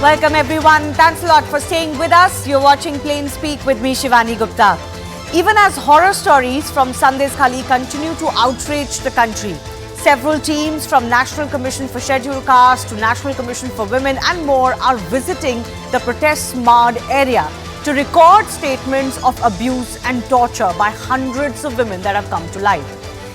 Welcome everyone. Thanks a lot for staying with us. You're watching Plain Speak with me, Shivani Gupta. Even as horror stories from Sandeshkhali continue to outrage the country, several teams from National Commission for Scheduled Castes to National Commission for Women and more are visiting the protest-marred area to record statements of abuse and torture by hundreds of women that have come to light.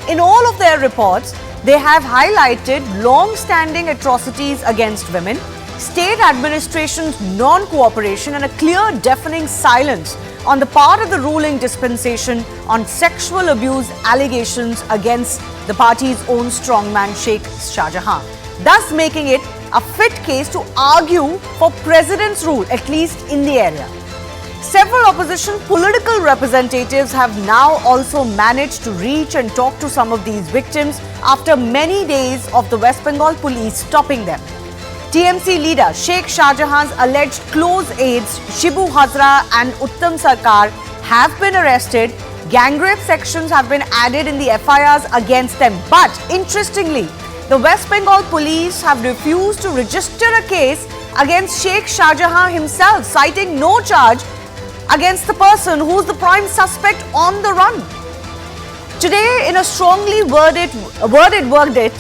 In all of their reports, they have highlighted long-standing atrocities against women, state administration's non-cooperation and a clear deafening silence on the part of the ruling dispensation on sexual abuse allegations against the party's own strongman Sheikh Shahjahan, thus making it a fit case to argue for president's rule, at least in the area. Several opposition political representatives have now also managed to reach and talk to some of these victims after many days of the West Bengal police stopping them. TMC leader Sheikh Shahjahan's alleged close aides Shibu Hazra and Uttam Sarkar have been arrested. Gang rape sections have been added in the FIRs against them. But interestingly, the West Bengal police have refused to register a case against Sheikh Shahjahan himself, citing no charge against the person who's the prime suspect on the run. Today, in a strongly worded verdict,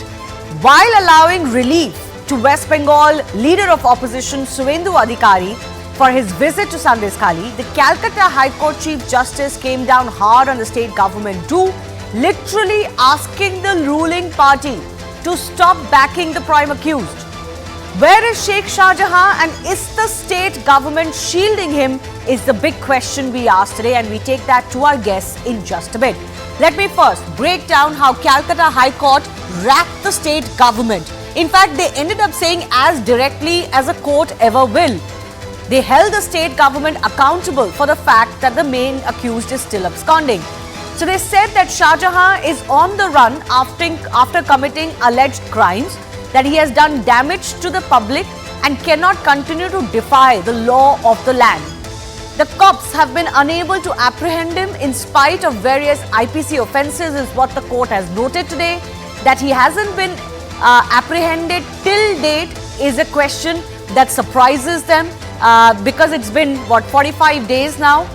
while allowing relief to West Bengal leader of opposition Suvendu Adhikari for his visit to Sandeshkhali, the Calcutta High Court Chief Justice came down hard on the state government too, literally asking the ruling party to stop backing the prime accused. Where is Sheikh Shahjahan and is the state government shielding him is the big question we asked today, and we take that to our guests in just a bit. Let me first break down how Calcutta High Court wrapped the state government. In fact, they ended up saying as directly as a court ever will. They held the state government accountable for the fact that the main accused is still absconding. So they said that Shahjahan is on the run after committing alleged crimes, that he has done damage to the public and cannot continue to defy the law of the land. The cops have been unable to apprehend him in spite of various IPC offences is what the court has noted today. That he hasn't been apprehended till date is a question that surprises them because it's been 45 days now.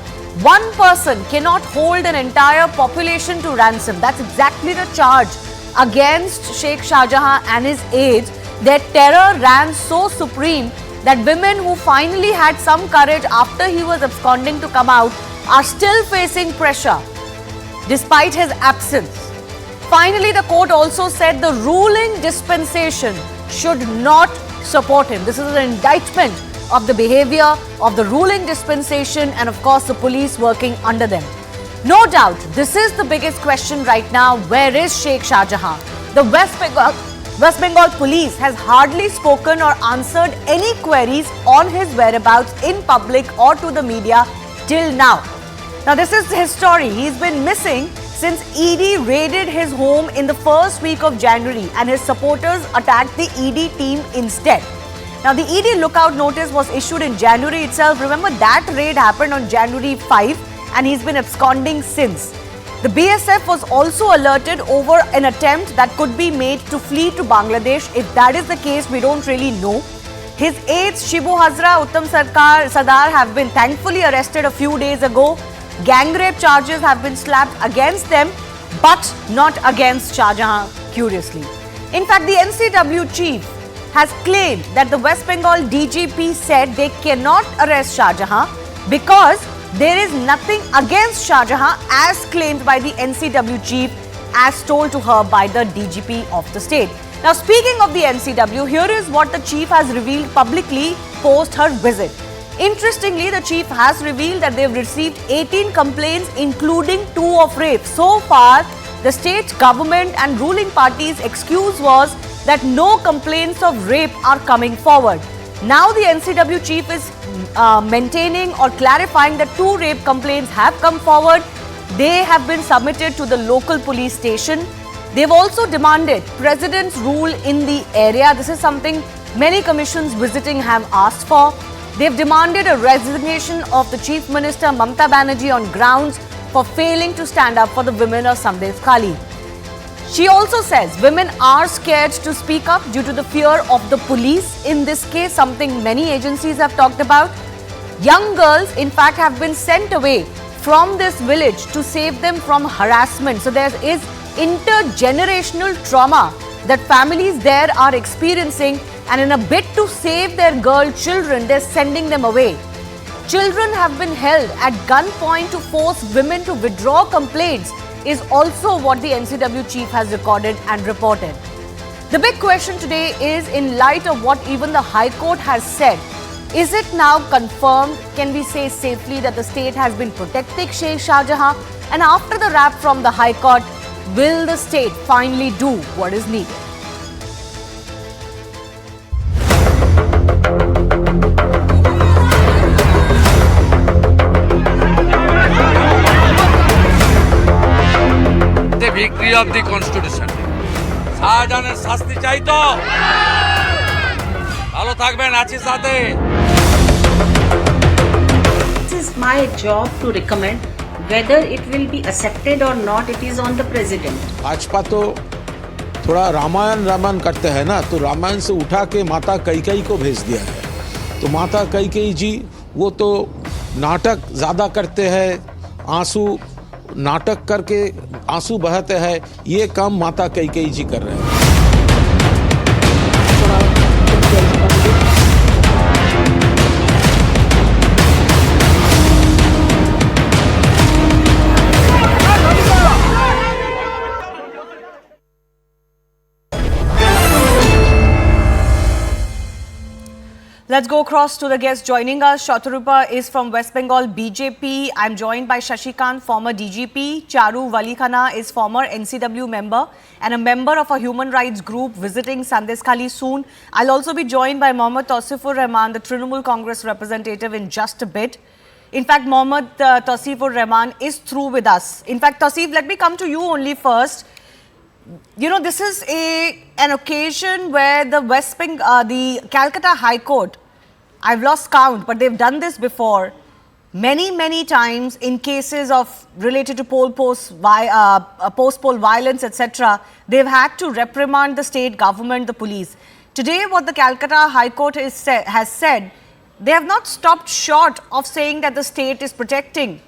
One person cannot hold an entire population to ransom. That's exactly the charge against Sheikh Shahjahan and his aides. Their terror ran so supreme that women who finally had some courage after he was absconding to come out are still facing pressure despite his absence. Finally, the court also said the ruling dispensation should not support him. This is an indictment of the behavior of the ruling dispensation and of course the police working under them. No doubt, this is the biggest question right now. Where is Sheikh Shahjahan? The West Bengal police has hardly spoken or answered any queries on his whereabouts in public or to the media till now. Now, this is his story. He's been missing since ED raided his home in the first week of January and his supporters attacked the ED team instead. Now, the ED lookout notice was issued in January itself. Remember, that raid happened on January 5 and he's been absconding since. The BSF was also alerted over an attempt that could be made to flee to Bangladesh. If that is the case, we don't really know. His aides Shibu Hazra, Uttam Sarkar have been thankfully arrested a few days ago. Gang rape charges have been slapped against them, but not against Shahjahan, curiously. In fact, the NCW chief has claimed that the West Bengal DGP said they cannot arrest Shahjahan because there is nothing against Shahjahan as claimed by the NCW chief, as told to her by the DGP of the state. Now, speaking of the NCW, here is what the chief has revealed publicly post her visit. Interestingly, the chief has revealed that they've received 18 complaints, including 2 of rape. So far, the state government and ruling party's excuse was that no complaints of rape are coming forward. Now, the NCW chief is maintaining or clarifying that 2 rape complaints have come forward. They have been submitted to the local police station. They've also demanded president's rule in the area. This is something many commissions visiting have asked for. They've demanded a resignation of the Chief Minister Mamata Banerjee on grounds for failing to stand up for the women of Sandeshkhali. She also says women are scared to speak up due to the fear of the police. In this case, something many agencies have talked about. Young girls, in fact, have been sent away from this village to save them from harassment. So there is intergenerational trauma that families there are experiencing, and in a bid to save their girl children, they're sending them away. Children have been held at gunpoint to force women to withdraw complaints is also what the NCW chief has recorded and reported. The big question today is, in light of what even the High Court has said, is it now confirmed? Can we say safely that the state has been protecting Sheikh Shahjahan? And after the rap from the High Court, will the state finally do what is needed? The victory of the constitution. Shahjahaner শাস্তি চাই তো ভালো থাকবেন আছি সাথে It is my job to recommend whether it will be accepted or not. It is on the president. Bhajpa तो थोड़ा रामायण करते हैं ना, तो रामायण से उठा के माता कैकेयी को भेज दिया है। तो माता कैकेयी जी वो तो नाटक ज़्यादा करते हैं, आंसू नाटक करके आंसू बहाते हैं, ये काम माता कैकेयी जी कर रहे हैं। Let's go across to the guest joining us. Charu is from West Bengal BJP. I'm joined by Shashikant, former DGP. Charu WaliKhanna is former NCW member and a member of a human rights group visiting Sandeshkhali soon. I'll also be joined by Mohammad Tausifur Rahman, the Trinamool Congress representative, in just a bit. In fact, Mohammad Tausifur Rahman is through with us. In fact, Tausif, let me come to you only first. You know, this is an occasion where the Calcutta High Court, I've lost count, but they've done this before many times in cases of related to post-poll violence, etc. They've had to reprimand the state government, the police. Today, what the Calcutta High Court has said, they have not stopped short of saying that the state is protecting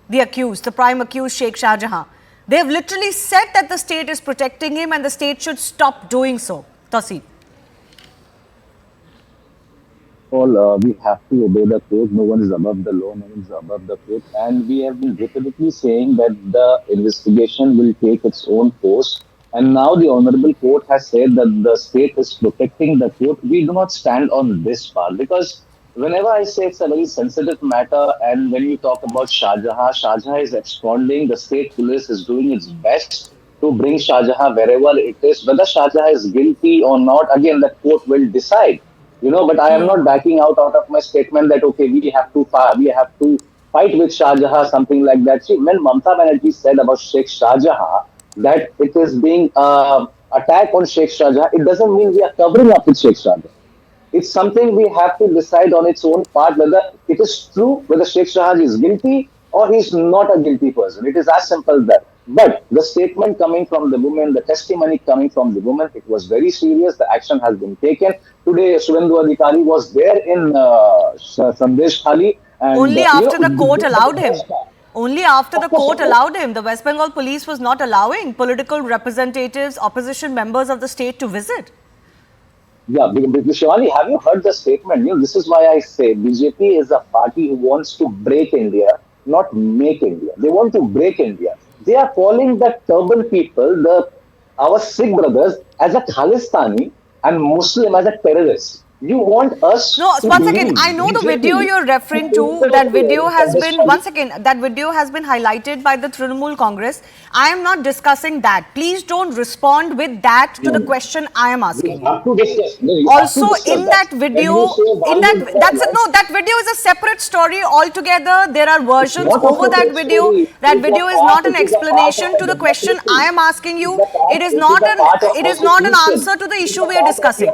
the accused, the prime accused, Sheikh Shahjahan. They have literally said that the state is protecting him and the state should stop doing so. Tausif. We have to obey the court. No one is above the law, no one is above the court. And we have been repeatedly saying that the investigation will take its own course. And now the Honorable Court has said that the state is protecting the court. We do not stand on this part because whenever I say it's a very sensitive matter, and when you talk about Shahjahan is absconding. The state police is doing its best to bring Shahjahan wherever it is. Whether Shahjahan is guilty or not, again, the court will decide. You know, but I am not backing out of my statement that, okay, we have to fight with Shahjahan, something like that. See, when Mamata Banerjee said about Sheikh Shahjahan that it is being attack on Sheikh Shahjahan, it doesn't mean we are covering up with Sheikh Shahjahan. It's something we have to decide on its own part whether it is true, whether Sheikh Shahjahan is guilty or he's not a guilty person. It is as simple as that. But the statement coming from the woman, the testimony coming from the woman, it was very serious. The action has been taken. Today, Charu Adhikari was there in Sandeshkhali. Only after the court allowed him. Only after the court allowed him. The West Bengal police was not allowing political representatives, opposition members of the state to visit. Yeah, Shivani, have you heard the statement? You know, this is why I say BJP is a party who wants to break India, not make India. They want to break India. They are calling the turban people, our Sikh brothers, as a Khalistani and Muslim as a terrorist. You want us No, to once again, believe I know the BJP video you're referring to. That video has been, once again, that video has been highlighted by the Trinamool Congress. I am not discussing that. Please don't respond with that to the question I am asking. Also, in that video, that video is a separate story altogether. There are versions over that video. That video is not an explanation to the question I am asking you. It is not an answer to the issue we are discussing.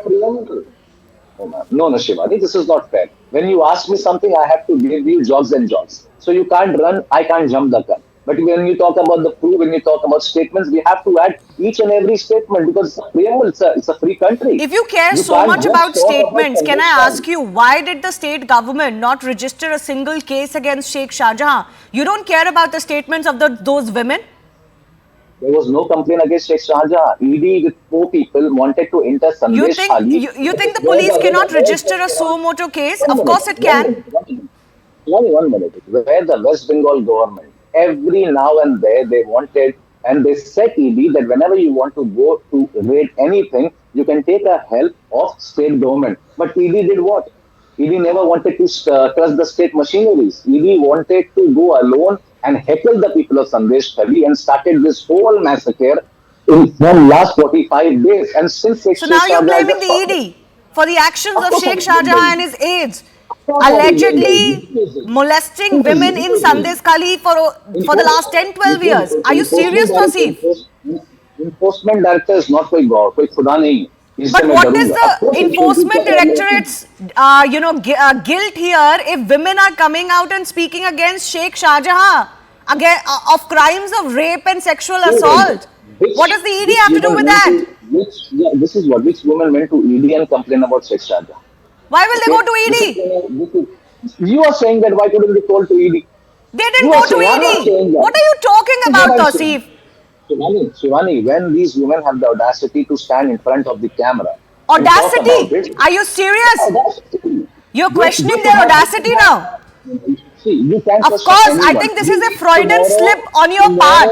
No, Shivani, this is not fair. When you ask me something, I have to give you jobs and jobs. So you can't run, I can't jump the gun. But when you talk about the proof, when you talk about statements, we have to add each and every statement because it's a preamble, it's a free country. If you care so can't much just about talk statements, can I Sandeshkhali. ask you, why did the state government not register a single case against Sheikh Shahjahan? You don't care about the statements of those women? There was no complaint against Sheikh Shahjahan. ED with 4 people wanted to enter You think Sandeshkhali. you think the police cannot register a suo motu case? Of course it can. Only 1 minute. Where the West Bengal government, every now and then they wanted, and they said ED that whenever you want to go to raid anything, you can take a help of state government. But ED did what? ED never wanted to trust the state machineries. ED wanted to go alone and heckle the people of Sandeshkhali and started this whole massacre from last 45 days. And since So now you're blaming the ED for the actions of Sheikh Shahjahan and his aides, allegedly molesting women in Sandeshkhali for the last 10-12 years. Are you serious, Tasif? Enforcement director is not koi gaur, koi khuda nahi. But what is the enforcement directorate's guilt here if women are coming out and speaking against Sheikh Shahjahan of crimes of rape and sexual assault? What does the ED have to do with that? This is what which women went to ED and complain about Sheikh Shahjahan. Why will they go to ED? You are saying that why couldn't they call to ED? They didn't go to ED. What are you talking about, Tasif? Shivani, when these women have the audacity to stand in front of the camera. Audacity? Are you serious? You're questioning their audacity now? See, you can't of course, I think this is a Freudian slip on your part.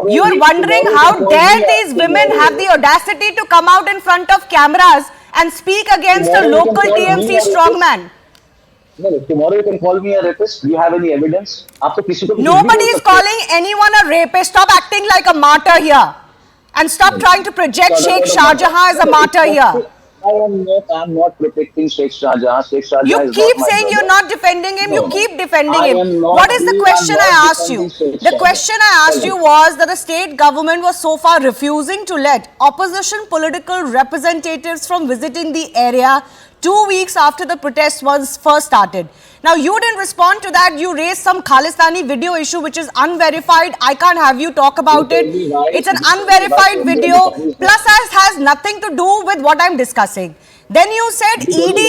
You're wondering how dare these women have the audacity to come out in front of cameras and speak against a local TMC strongman. No, tomorrow you can call me a rapist. Do you have any evidence? Nobody is calling anyone a rapist. Stop acting like a martyr here. And stop trying to project Sheikh Shahjahan as a martyr here. I'm not protecting Sheikh Shahjahan. Sheikh Shahjahan you keep saying you're not defending him. You keep defending him. What is the question I asked you? The question I asked you was that the state government was so far refusing to let opposition political representatives from visiting the area 2 weeks after the protest was first started. Now, you didn't respond to that. You raised some Khalistani video issue which is unverified. I can't have you talk about it. It's an unverified video. Plus, it has nothing to do with what I'm discussing. Then you said ED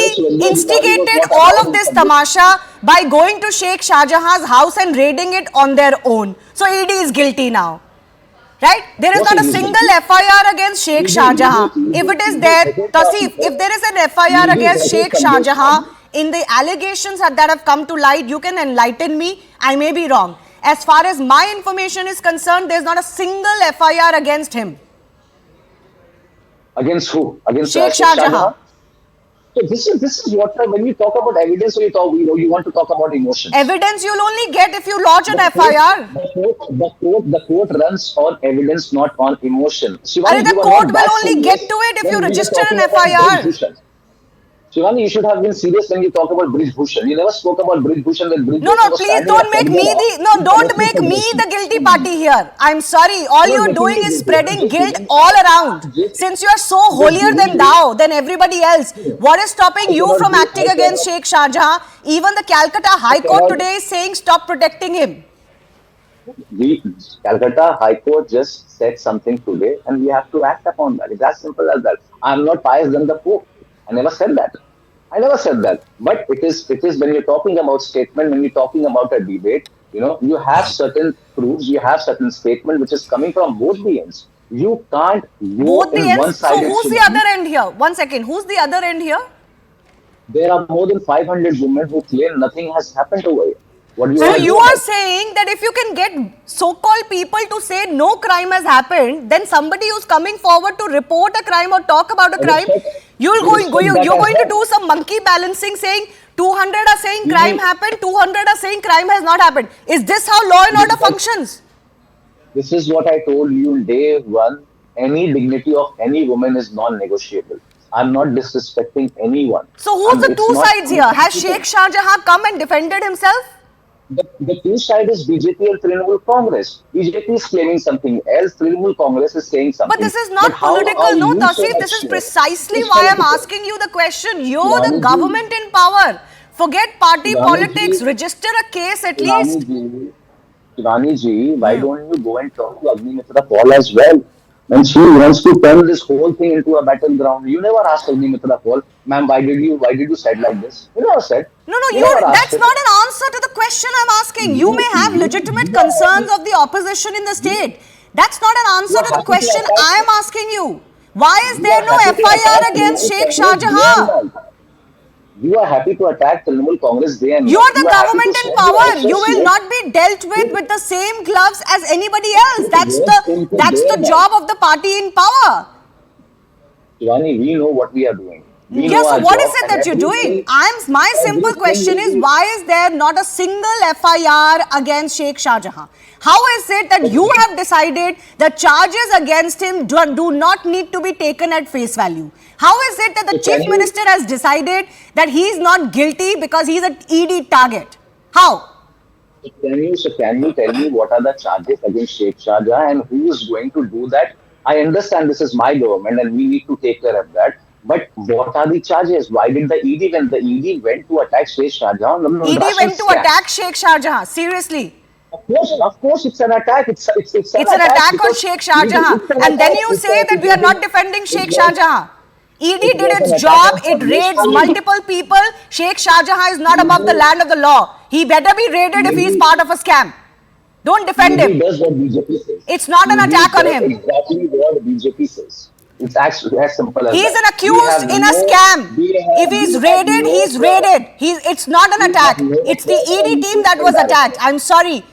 instigated all of this tamasha by going to Sheikh Shahjahan's house and raiding it on their own. So, ED is guilty now. Right? There is not a single FIR against Sheikh Shahjahan. If it is there, Tasif, if there is an FIR against Sheikh Shahjahan in the allegations that have come to light, you can enlighten me. I may be wrong. As far as my information is concerned, there is not a single FIR against him. Against who? Against Sheikh Shahjahan. So this is what when you talk about evidence, or you want to talk about emotions. Evidence you'll only get if you lodge an FIR. The court runs on evidence, not on emotion. Shivani, the court will only get to it if you register an FIR. Shivani, you should have been serious when you talk about Brij Bhushan. You never spoke about Brij Bhushan when Brij No, please don't make me the guilty party here. I'm sorry. All you're doing is spreading guilt all around. Since you are so holier than thou, than everybody else, what is stopping you from acting against Sheikh Shahjahan? Even the Calcutta High Court today is saying stop protecting him. The Calcutta High Court just said something today and we have to act upon that. It's as simple as that. I'm not pious than the Pope. I never said that. But it is when you're talking about statement, when you're talking about a debate, you have certain proofs, you have certain statement which is coming from both the ends. You can't go both the in ends? one side. So who's the other end here? 1 second. Who's the other end here? There are more than 500 women who claim nothing has happened over here. So you are saying that if you can get so-called people to say no crime has happened, then somebody who's coming forward to report a crime or talk about a crime, you're going to do some monkey balancing, saying 200 are saying crime happened, 200 are saying crime has not happened. Is this how law and order functions? This is what I told you day one. Any dignity of any woman is non-negotiable. I'm not disrespecting anyone. So who's the two sides here? Has Sheikh Shahjahan come and defended himself? The two sides is BJP and Trinamool Congress. BJP is claiming something else. Trinamool Congress is saying something. But this is not political, no, Tasif. This is precisely why I'm asking you the question. You're the government in power. Forget party politics. Register a case at least. Shivani ji, why Hmm. don't you go and talk to Agnimitra Paul as well? And she wants to turn this whole thing into a battleground. You never asked Agnimitra Paul, ma'am, why did you said like this? You never said. No, no, You never asked that's her. not an answer to the question I'm asking. You may have legitimate You are concerns happy, of the opposition in the state. That's not an you answer are to the happy to question attack. I'm asking you. Why is You there are no happy to FIR attack against Trinamool Sheikh Congress day and Shahjahan? night. You are happy to attack Trinamool Congress day and You night. are You the are happy to government in send your power. You will associates not be dealt with the same gloves as anybody else. to work into That's day the and night. job of the party in power. Shivani, we know what we are doing. We know Yes, so our what is job, it and that you're doing? My simple everything question will is, be. why is there not a single FIR against Sheikh Shahjahan? How is it that you have decided the charges against him do not need to be taken at face value? How is it that the So can chief you minister has decided that he is not guilty because he's an ED target? How? can you tell me what are the charges against Sheikh Shahjahan and who is going to do that? I understand this is my government and we need to take care of that. But what are the charges? Why did the ED when the ED went to attack Sheikh Shahjahan on ED Russian went to scam? attack Sheikh Shahjahan. Seriously. Of course, it's an attack. It's an It's an attack attack on because Sheikh Shahjahan. it's an And then attack. you say that we are not defending Sheikh Shahjahan. ED It did was its an attack job. on It raids Sandeshkhali. multiple people. Sheikh Shahjahan is not above the land of the law. He better be raided if he is part of a scam. Don't defend ED him. does what BJP says. It's not an ED attack on does him. exactly what BJP says. It's actually as simple as He is that. an accused in a scam. If he is raided, he is raided. It's not an attack. It's the ED team that was attacked. I'm sorry.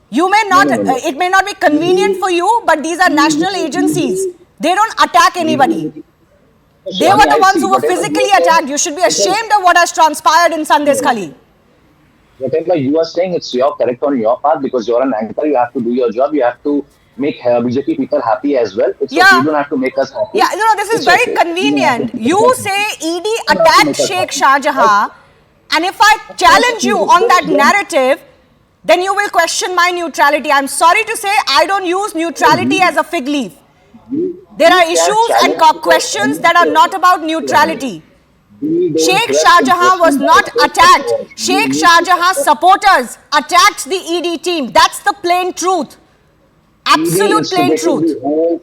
You may No, not, no, no, no. it may not be convenient for you, but these are national agencies. They don't attack anybody. They were Shivani, the I ones see. who were Whatever you physically are saying, attacked. You should be it is, ashamed of what has transpired in no, Sandeshkhali. whatever you are saying, it's your correct on your part because you're an anchor. You have to do your job. You have to make BJP people happy as well. It's okay. You Yeah. don't have to make us happy. Yeah, this is It's very okay. You don't have to convenient. make us You happy. say ED You don't have to attacked make us Sheikh happy. Shahjahan, and if I Of course, challenge you please, on that don't. narrative, then you will question my neutrality. I'm sorry to say I don't use neutrality as a fig leaf. There You are can issues and challenge because questions that are not about neutrality. we don't Sheikh trust Shahjahan was enforcement not directors attacked. at all. You Sheikh need to Shahjahan's supporters attacked the ED team. That's the plain truth. ED Absolute plain instigated truth. the whole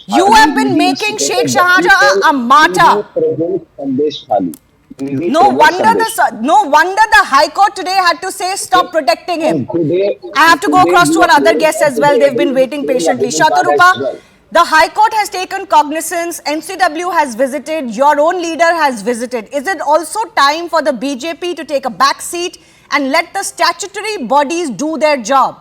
You Sandeshkhali. have been ED making Sheikh instigated the Shahjahan people. a martyr. ED provoked Sandeshkhali. ED No provoked wonder Sandeshkhali. the High Court today had to say stop protecting him. And today, I have to go across to you are another playing, guest as well. today They've been again, you waiting playing a patiently. different card as Shatarupa, well. the High Court has taken cognizance. NCW has visited. Your own leader has visited. Is it also time for the BJP to take a back seat and let the statutory bodies do their job?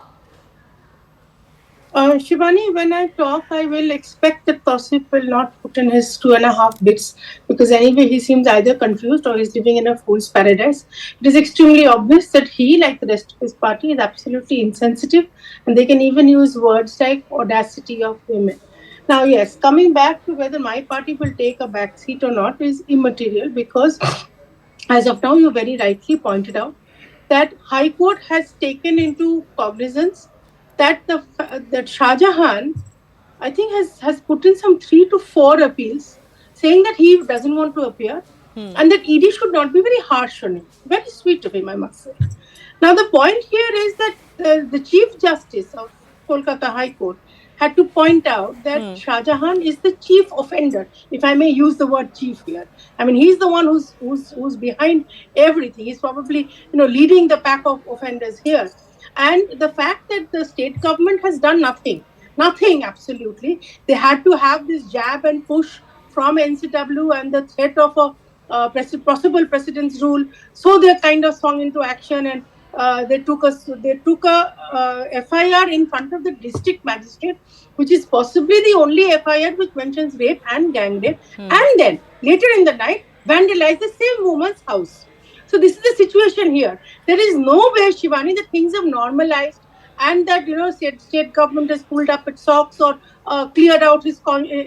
Shivani, when I talk, I will expect that Tausif will not put in his 2.5 bits because anyway he seems either confused or he's living in a fool's paradise. It is extremely obvious that he, like the rest of his party, is absolutely insensitive, and they can even use words like audacity of women. Now, yes, coming back to whether my party will take a back seat or not is immaterial because, as of now, you very rightly pointed out that High Court has taken into cognizance that that Shahjahan, I think, has put in some 3 to 4 appeals saying that he doesn't want to appear and that ED should not be very harsh on him. Very sweet of him, I must say. Now, the point here is that the Chief Justice of Kolkata High Court had to point out that Shahjahan is the chief offender, if I may use the word chief here. I mean, he's the one who's behind everything. He's probably leading the pack of offenders here. And the fact that the state government has done nothing absolutely. They had to have this jab and push from NCW and the threat of a possible precedence rule. So they kind of swung into action and they took a FIR in front of the district magistrate, which is possibly the only FIR which mentions rape and gang rape. And then later in the night, vandalize the same woman's house. So this is the situation here. There is no way, Shivani, that things have normalized and that state government has pulled up its socks or cleared out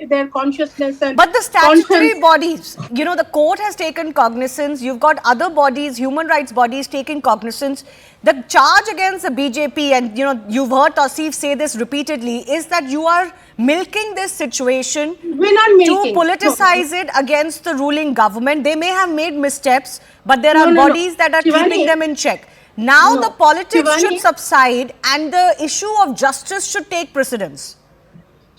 their consciousness and But the statutory conscience. bodies, the court has taken cognizance. You've got other bodies, human rights bodies taking cognizance. The charge against the BJP, and you've heard Tausif say this repeatedly, is that you are milking this situation We're not milking. to politicize it against the ruling government. They may have made missteps, but there are No. bodies that are Shivani, keeping them in check. Now No. the politics Shivani- should subside and the issue of justice should take precedence.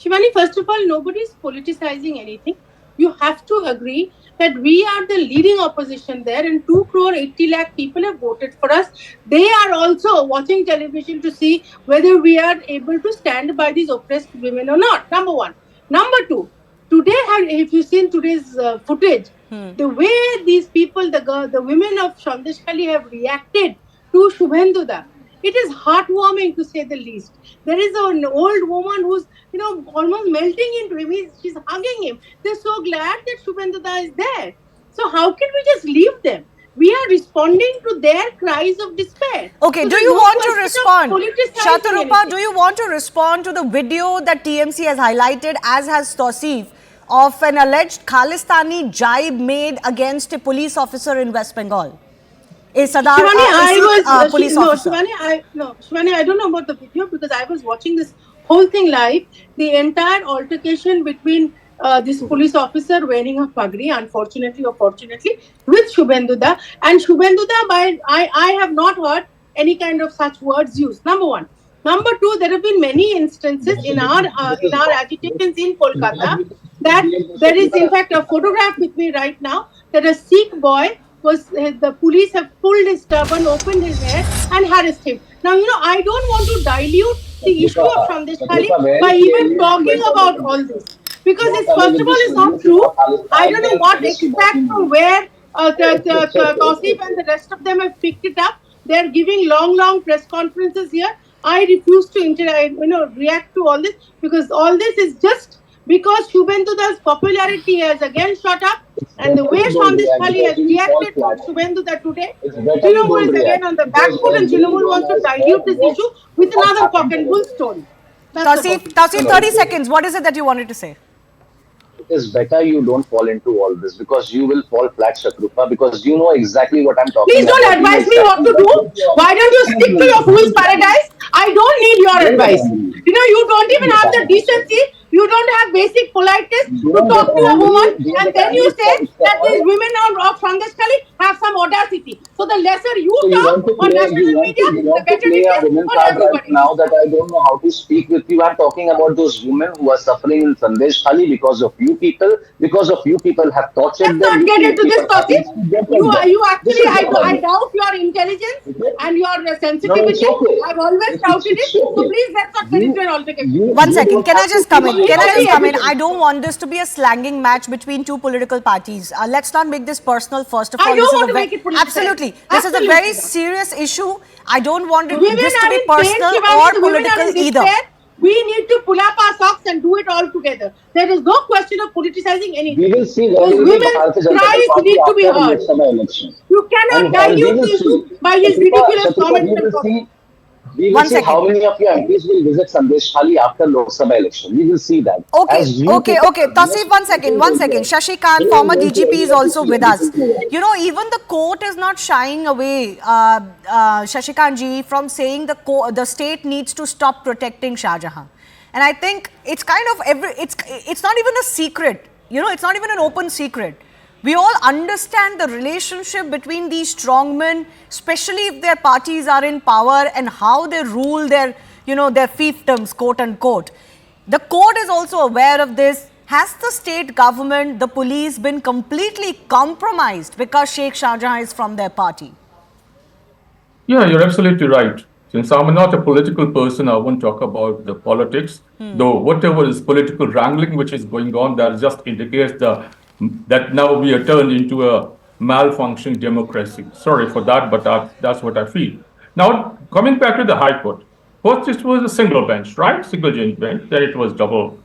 Shivani, first of all, nobody is politicizing anything. You have to agree that we are the leading opposition there, and 2 crore 80 lakh people have voted for us. They are also watching television to see whether we are able to stand by these oppressed women or not. Number one. Number two, today, if you've seen today's footage, the way these people, the women of Sandeshkhali have reacted to Shubhenduda, it is heartwarming to say the least. There is an old woman who's almost melting into him. She's hugging him. They're so glad that Shubhenduda is there. So how can we just leave them? We are responding to their cries of despair. Okay, So do there's you no want to question of respond? politicizing Shatarupa, anything. do you want to respond to the video that TMC has highlighted, as has Tausif, of an alleged Khalistani jibe made against a police officer in West Bengal? A Sadar, Shivani, police officer. Shivani, I don't know about the video because I was watching this whole thing live. The entire altercation between this police officer wearing a pagri, unfortunately or fortunately, with Shubhenduda. And Shubhenduda, I have not heard any kind of such words used. Number one. Number two, there have been many instances in our agitations in Kolkata that there is in fact a photograph with me right now that a Sikh boy the police have pulled his turban, opened his hair, and harassed him. Now, I don't want to dilute the issue of Sandeshkhali by even talking about all this. Because it's, first of all, it's not true. I don't know what extract from where Tausif and the rest of them have picked it up. They're giving long press conferences here. I refuse to react to all this because all this is just because Shubhenduda's popularity has again shot up, and the way Sandeshkhali has reacted to Shubhenduda today, Trinamool is again on the back foot, and Trinamool wants to dilute this issue with another cock and bull story. Tausif, 30 seconds. What is it that you wanted to say? It is better you don't fall into all this because you will fall flat, Shatrupa, because you know exactly what I'm talking Please about. don't advise me what to do. Why don't you stick to your fool's paradise? I don't need your advice. You don't even have the decency. You don't have basic politeness to talk to a woman, and then you say that these women of Sandeshkhali have some audacity. So the lesser you talk on national media, the better it is for everybody. Now that I don't know how to speak with you, I'm talking about those women who are suffering in Sandeshkhali because of you people, because of you people have tortured them. Let's not get into this topic. You actually, I doubt your intelligence and your sensitivity. I've always doubted it. So please, let's not get into an altercation. 1 second. Can I just come in? I don't want this to be a slanging match between two political parties. Let's not make this personal, first of all. I don't want to make it political. Absolutely. This is a very serious issue. I don't want this to be in personal pain, or the women are political in either. despair. We need to pull up our socks and do it all together. There is no question of politicizing anything. We will see those women's cries need to be heard. You cannot dilute the issue by his ridiculous comments. We will see how many of your MPs will visit Sandeshkhali after Lok Sabha election. We will see that. Okay. Tausif, 1 second. Shashikant, former DGP, is also with us. Even the court is not shying away, Shashikant ji, from saying the state needs to stop protecting Shahjahan. And I think it's kind of it's not even a secret. It's not even an open secret. We all understand the relationship between these strongmen, especially if their parties are in power, and how they rule their fiefdoms, quote unquote. The court is also aware of this. Has the state government, the police, been completely compromised because Sheikh Shahjahan is from their party? Yeah, you're absolutely right. Since I'm not a political person, I won't talk about the politics. Though whatever is political wrangling which is going on, that just indicates that now we are turned into a malfunctioning democracy. Sorry for that, but that's what I feel. Now, coming back to the High Court. First, it was a single bench, right? Single bench. Then it was double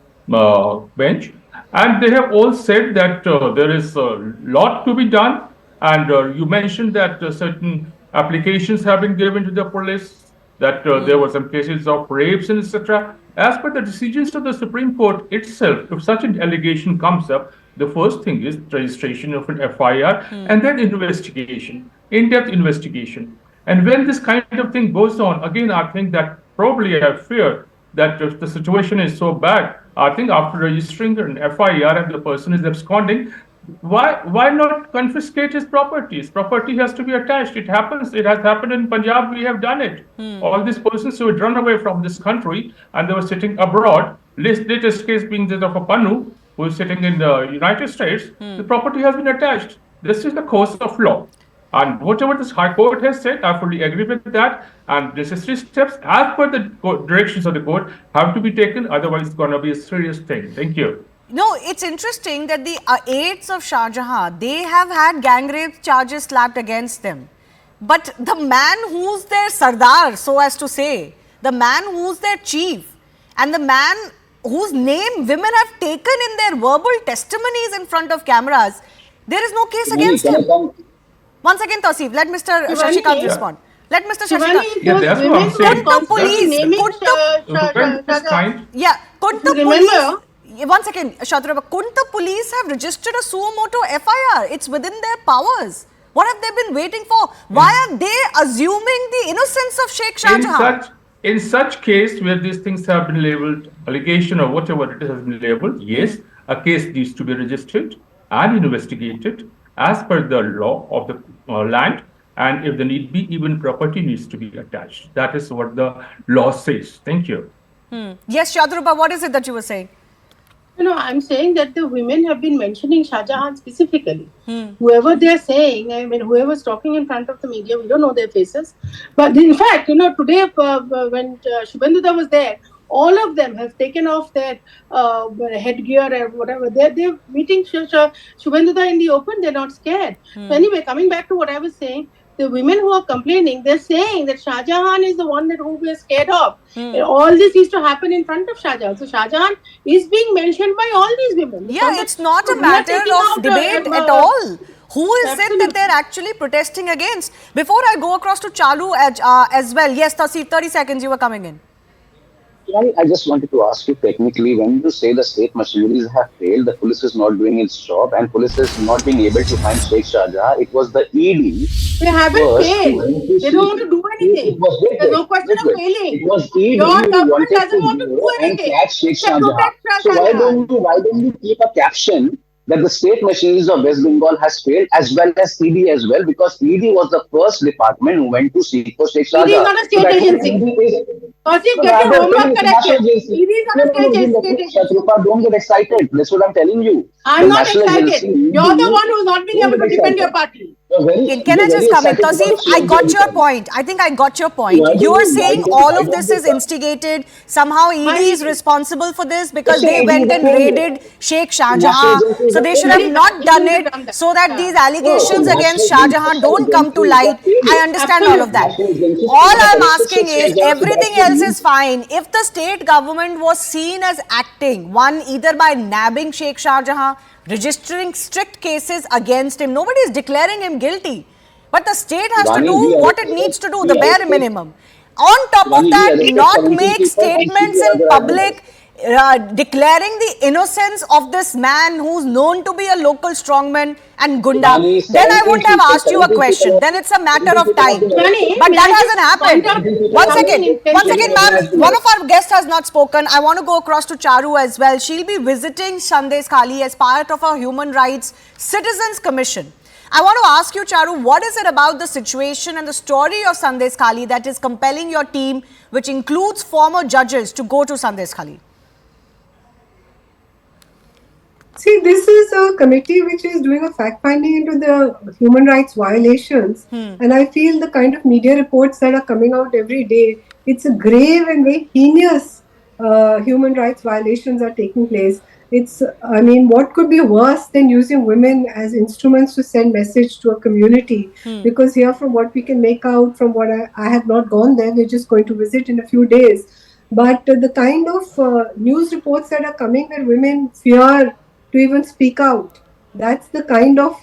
bench. And they have all said that there is a lot to be done. And you mentioned that certain applications have been given to the police, that there were some cases of rapes and etc. As per the decisions of the Supreme Court itself, if such an allegation comes up, the first thing is registration of an FIR and then investigation, in-depth investigation. And when this kind of thing goes on, again, I think that probably I fear that if the situation is so bad, I think after registering an FIR and the person is absconding, Why not confiscate his properties? Property has to be attached. It happens. It has happened in Punjab. We have done it. All these persons who had run away from this country and they were sitting abroad. Latest case being that of a Panu who is sitting in the United States. The property has been attached. This is the course of law. And whatever this High Court has said, I fully agree with that. And necessary steps, as per the directions of the court, have to be taken. Otherwise, it's going to be a serious thing. Thank you. No, it's interesting that the aides of Shahjahan, they have had gang rape charges slapped against them. But the man who's their Sardar, so as to say, the man who's their chief, and the man whose name women have taken in their verbal testimonies in front of cameras, there is no case against him. One second, Tausif, let Mr. Shashikant respond. Let Mr. Shashikant. Yeah, that's what I'm saying. Could the police, one second, Shatrava, couldn't the police have registered a suo motu FIR? It's within their powers. What have they been waiting for? Why are they assuming the innocence of Sheikh Shahjahan? In such case where these things have been labeled allegation or whatever it has been labeled, yes, a case needs to be registered and investigated as per the law of the land, and if the need be, even property needs to be attached. That is what the law says. Thank you. Yes, Shadruba, what is it that you were saying? No, I'm saying that the women have been mentioning Shahjahan specifically. Whoever they're saying, I mean, whoever's talking in front of the media, we don't know their faces. But in fact, today when Shubhenduda was there, all of them have taken off their headgear or whatever. They're meeting Shubhenduda in the open. They're not scared. So anyway, coming back to what I was saying, the women who are complaining, they're saying that Shahjahan is the one that who we are scared of. All this used to happen in front of Shahjahan. So Shahjahan is being mentioned by all these women. Yeah, it's not a matter of debate at all. Who is it that they're actually protesting against? Before I go across to Charu as well. Yes, Tausif, 30 seconds, you were coming in. I just wanted to ask you technically, when you say the state machineries have failed, the police is not doing its job, and police is not being able to find Sheikh Shahjahan, it was the ED. They haven't failed. They don't want to do anything. There's no question of failing. It was ED Your who government wanted doesn't to want to do go and anything. catch Sheikh Except Shahjahan. protect So Shahjahan. why don't you keep a caption that the state machineries of West Bengal has failed, as well as ED as well, because ED was the first department who went to seek for Sheikh Shahjahan. ED is not a state agency. Tausif, get your homework corrected. ED is not a state agency. Shahrupa, don't get excited. That's what I'm telling you. I'm not excited. You're the one who's not being able to defend your party. Can I just come in? Tausif, I got your point. I think I got your point. You are saying all of this is instigated. Somehow ED is responsible for this because they went and raided Sheikh Shahjahan. So they should have not done it so that these allegations against Shahjahan don't come to light. I understand all of that. All I'm asking is everything else is fine. If the state government was seen as acting, one either by nabbing Sheikh Shahjahan, registering strict cases against him. Nobody is declaring him guilty. But the state has to do what it needs to do, the bare minimum. On top of that, not make statements in public declaring the innocence of this man who's known to be a local strongman and gunda. Then I wouldn't have asked you a question. Then it's a matter of time. But that hasn't happened. One second, ma'am. One of our guests has not spoken. I want to go across to Charu as well. She'll be visiting Sandeshkhali as part of our Human Rights Citizens Commission. I want to ask you, Charu, what is it about the situation and the story of Sandeshkhali that is compelling your team, which includes former judges, to go to Sandeshkhali? See, this is a committee which is doing a fact-finding into the human rights violations. And I feel the kind of media reports that are coming out every day, it's a grave and very heinous human rights violations are taking place. I mean, what could be worse than using women as instruments to send message to a community? Because here, from what we can make out, from what I have not gone there, we're just going to visit in a few days. But the kind of news reports that are coming that women fear to even speak out, that's the kind of,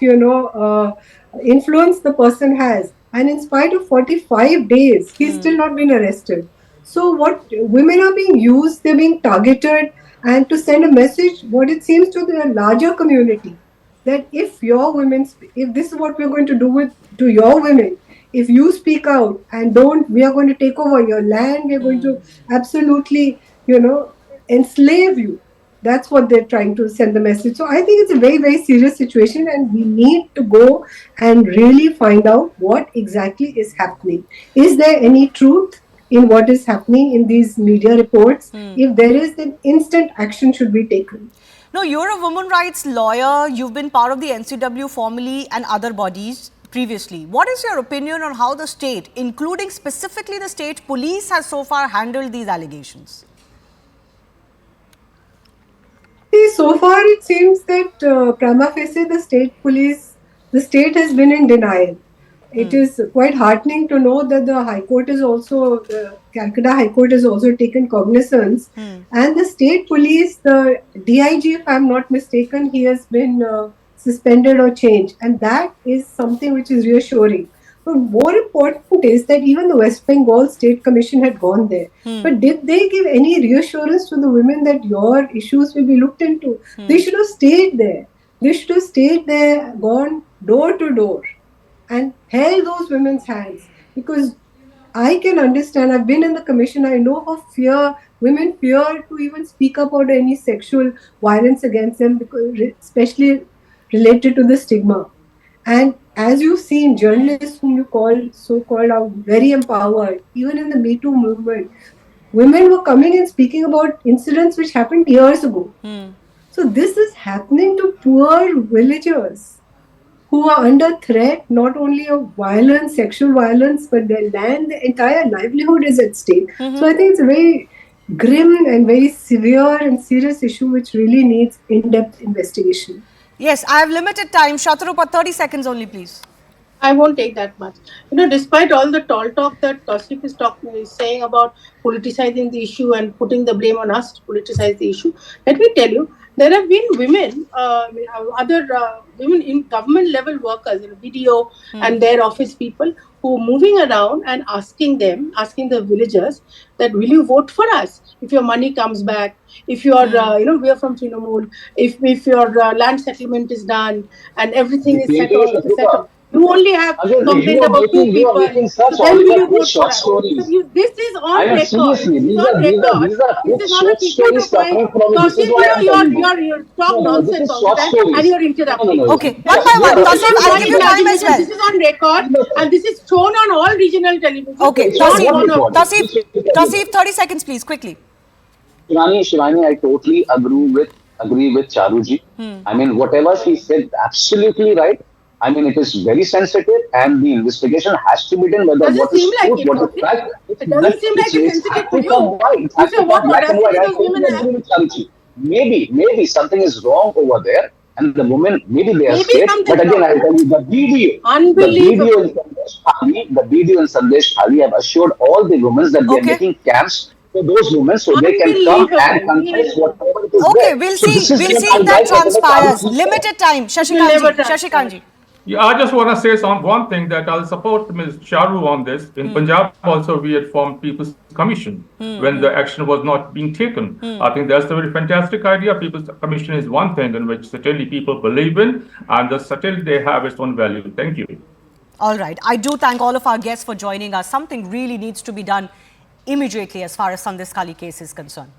influence the person has. And in spite of 45 days, he's still not been arrested. So what women are being used, they're being targeted, and to send a message, what it seems to the larger community, that if your women, if this is what we're going to do to your women, if you speak out and don't, we are going to take over your land, we're going to absolutely, enslave you. That's what they're trying to send the message. So I think it's a very, very serious situation, and we need to go and really find out what exactly is happening. Is there any truth in what is happening in these media reports? If there is, then instant action should be taken. No, you're a women rights lawyer. You've been part of the NCW formally and other bodies previously. What is your opinion on how the state, including specifically the state police, has so far handled these allegations? See, so far it seems that prima facie the state has been in denial. It is quite heartening to know that the Calcutta High Court has also taken cognizance, and the state police, the DIG, if I'm not mistaken, he has been suspended or changed, and that is something which is reassuring. But more important is that even the West Bengal State Commission had gone there. But did they give any reassurance to the women that your issues will be looked into? They should have stayed there. They should have stayed there, gone door to door, and held those women's hands. Because I can understand, I've been in the commission, I know how women fear to even speak up about any sexual violence against them, because especially related to the stigma. And as you've seen, journalists whom you so-called are very empowered, even in the Me Too movement, women were coming and speaking about incidents which happened years ago. So this is happening to poor villagers who are under threat not only of violence, sexual violence, but their land, their entire livelihood is at stake. So I think it's a very grim and very severe and serious issue which really needs in-depth investigation. Yes, I have limited time. Shatrupa, 30 seconds only, please. I won't take that much. Despite all the tall talk that Tausif is saying about politicizing the issue and putting the blame on us to politicize the issue, let me tell you, there have been women, women in government level workers, BDO and their office people, who are moving around and asking the villagers that, will you vote for us if your money comes back, if your, we are from Trinamool, if your land settlement is done and everything is settled. You only have complained about two people. Then will you vote for us? So this is on record. This is on record. This is not a secret of mine. Tausif, you're talk nonsense all the time and you're interrupting. Okay, one by one. Tausif, I'll give you time as well. This is on record and this is shown on all regional television. Okay, Tausif, 30 seconds, please, quickly. Shivani, I totally agree with Charuji. I mean, whatever she said, absolutely right. I mean, it is very sensitive, and the investigation has to be done. Whether what is truth, what is fact, it doesn't seem like it's sensitive to you. You say what happened to maybe something is wrong over there, and the women maybe they are scared. But again, I'll tell you, the video in Sandeshkhali have assured all the women that they are making camps for those women, so they can come and confess whatever it is. Okay, we'll see if that transpires. Limited time, Shashikanji. Yeah, I just want to say one thing, that I'll support Ms. Charu on this. In Punjab also we had formed People's Commission when the action was not being taken. I think that's a very fantastic idea. People's Commission is one thing in which certainly people believe in, and certainly they have its own value. Thank you. All right. I do thank all of our guests for joining us. Something really needs to be done immediately as far as Sandeshkhali case is concerned.